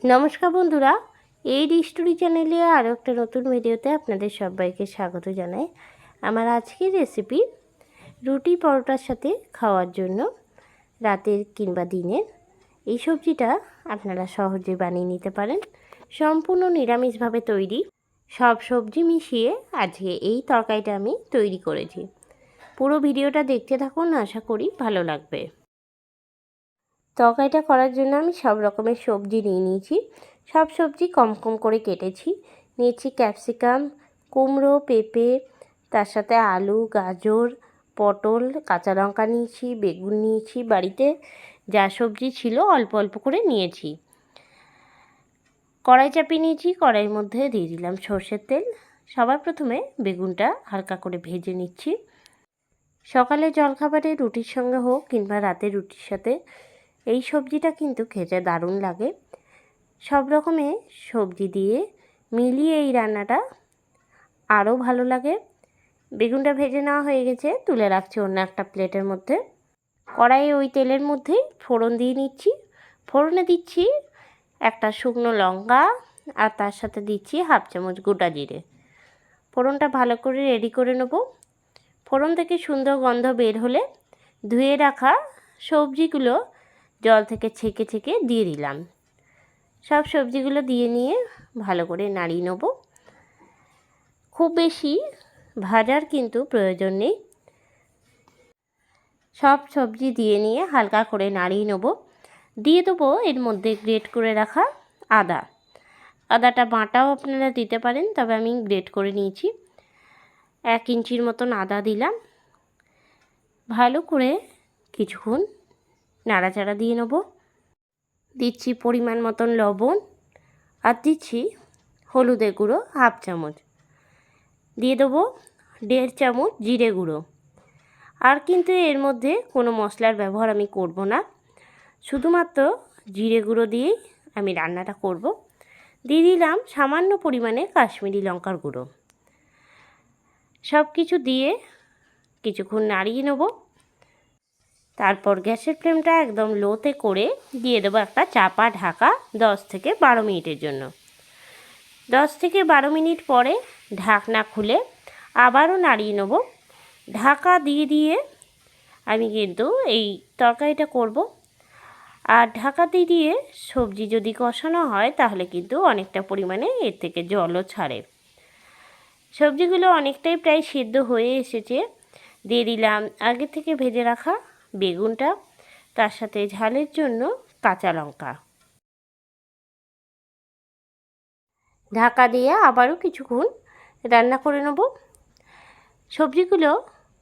নমস্কার বন্ধুরা, এই স্টোরি চ্যানেলে আরও একটা নতুন ভিডিওতে আপনাদের সবাইকে স্বাগত জানাই। আমার আজকের রেসিপি রুটি পরোটার সাথে খাওয়ার জন্য রাতের কিংবা দিনের এই সবজিটা আপনারা সহজে বানিয়ে নিতে পারেন। সম্পূর্ণ নিরামিষভাবে তৈরি, সব সবজি মিশিয়ে আজকে এই তরকারিটা আমি তৈরি করেছি। পুরো ভিডিওটা দেখতে থাকুন, আশা করি ভালো লাগবে। তরকারিটা করার জন্য আমি সব রকমের সবজি নিয়ে নিয়েছি। সব সবজি কম কম করে কেটেছি। নিয়েছি ক্যাপসিকাম, কুমড়ো, পেঁপে, তার সাথে আলু, গাজর, পটল, কাঁচা লঙ্কা নিয়েছি, বেগুন নিয়েছি। বাড়িতে যা সবজি ছিল অল্প অল্প করে নিয়েছি। কড়াই চাপিয়ে নিয়েছি, কড়াইয়ের মধ্যে দিয়ে দিলাম সর্ষের তেল। সবার প্রথমে বেগুনটা হালকা করে ভেজে নিচ্ছি। সকালে জলখাবারে রুটির সঙ্গে হোক কিংবা রাতে রুটির সাথে এই সবজিটা কিন্তু খেতে দারুণ লাগে। সব রকমের সবজি দিয়ে মিলিয়ে এই রান্নাটা আরও ভালো লাগে। বেগুনটা ভেজে নেওয়া হয়ে গেছে, তুলে রাখছি অন্য একটা প্লেটের মধ্যে। কড়াইয়ে ওই তেলের মধ্যেই ফোড়ন দিয়ে নিচ্ছি। ফোড়নে দিচ্ছি একটা শুকনো লঙ্কা আর তার সাথে দিচ্ছি হাফ চামচ গোটা জিরে। ফোড়নটা ভালো করে রেডি করে নেব। ফোড়ন থেকে সুন্দর গন্ধ বের হলে ধুয়ে রাখা সবজিগুলো জল থেকে ছেঁকে ছেঁকে দিয়ে দিলাম। সব সবজিগুলো দিয়ে নিয়ে ভালো করে নাড়িয়ে নেব। খুব বেশি ভাজার কিন্তু প্রয়োজন নেই। সব সবজি দিয়ে নিয়ে হালকা করে নাড়িয়ে নেব। দিয়ে দেবো এর মধ্যে গ্রেট করে রাখা আদা। আদাটা বাটাও আপনারা দিতে পারেন, তবে আমি গ্রেট করে নিয়েছি। 1 ইঞ্চির মতন আদা দিলাম। ভালো করে কিছুক্ষণ নাড়াচাড়া দিয়ে নেব। দিচ্ছি পরিমাণ মতন লবণ আর দিচ্ছি হলুদের গুঁড়ো হাফ চামচ। দিয়ে দেবো 1.5 চামচ জিরে গুঁড়ো। আর কিন্তু এর মধ্যে কোনো মশলার ব্যবহার আমি করব না, শুধুমাত্র জিরে গুঁড়ো দিয়েই আমি রান্নাটা করব। দিয়ে দিলাম সামান্য পরিমাণে কাশ্মীরি লঙ্কার গুঁড়ো। সব কিছু দিয়ে কিছুক্ষণ নাড়িয়ে নেব। তারপর গ্যাসের ফ্লেমটা একদম লোতে করে দিয়ে দেবো একটা চাপা ঢাকা 10 থেকে 12 মিনিটের জন্য। 10 থেকে 12 মিনিট পরে ঢাকনা খুলে আবারও নাড়িয়ে নেব। ঢাকা দিয়ে দিয়ে আমি কিন্তু এই তরকারিটা করব। আর ঢাকা দিয়ে দিয়ে সবজি যদি কষানো হয় তাহলে কিন্তু অনেকটা পরিমাণে এর থেকে জলও ছাড়ে। সবজিগুলো অনেকটাই প্রায় সিদ্ধ হয়ে এসেছে। দিয়ে দিলাম আগে থেকে ভেজে রাখা বেগুনটা, তার সাথে ঝালের জন্য কাঁচা লঙ্কা। ঢাকা দিয়ে আবারও কিছুক্ষণ রান্না করে নেব। সবজিগুলো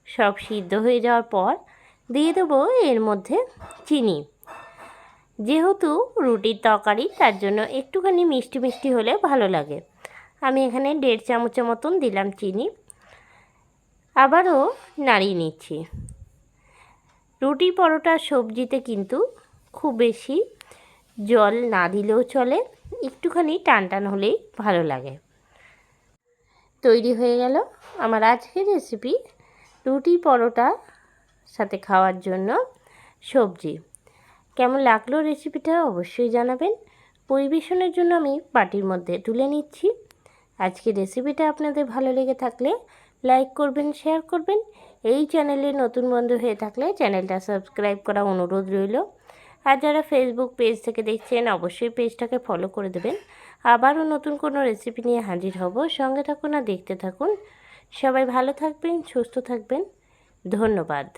সব সিদ্ধ হয়ে যাওয়ার পর দিয়ে দেবো এর মধ্যে চিনি। যেহেতু রুটির তরকারি তার জন্য একটুখানি মিষ্টি মিষ্টি হলে ভালো লাগে। আমি এখানে 1.5 চামচের মতন দিলাম চিনি। আবারও নাড়িয়ে নিচ্ছি। রুটি পরোটা সবজিতে কিন্তু খুব বেশি জল না দিলেও চলে, একটুখানি টান টান হলেই ভালো লাগে। তৈরি হয়ে গেল আমার আজকের রেসিপি রুটি পরোটা সাথে খাওয়ার জন্য সবজি। কেমন লাগলো রেসিপিটা অবশ্যই জানাবেন। পরিবেশনের জন্য আমি বাটির মধ্যে তুলে নিচ্ছি। আজকের রেসিপিটা আপনাদের ভালো লেগে থাকলে লাইক করবেন, শেয়ার করবেন। এই চ্যানেলে নতুন বন্ধু হয়ে থাকলে চ্যানেলটা সাবস্ক্রাইব করা অনুরোধ রইল। আর যারা ফেসবুক পেজ থেকে দেখছেন অবশ্যই পেজটাকে ফলো করে দেবেন। আবারও নতুন কোনো রেসিপি নিয়ে হাজির হব। সঙ্গে থাকুন আর দেখতে থাকুন। সবাই ভালো থাকবেন, সুস্থ থাকবেন। ধন্যবাদ।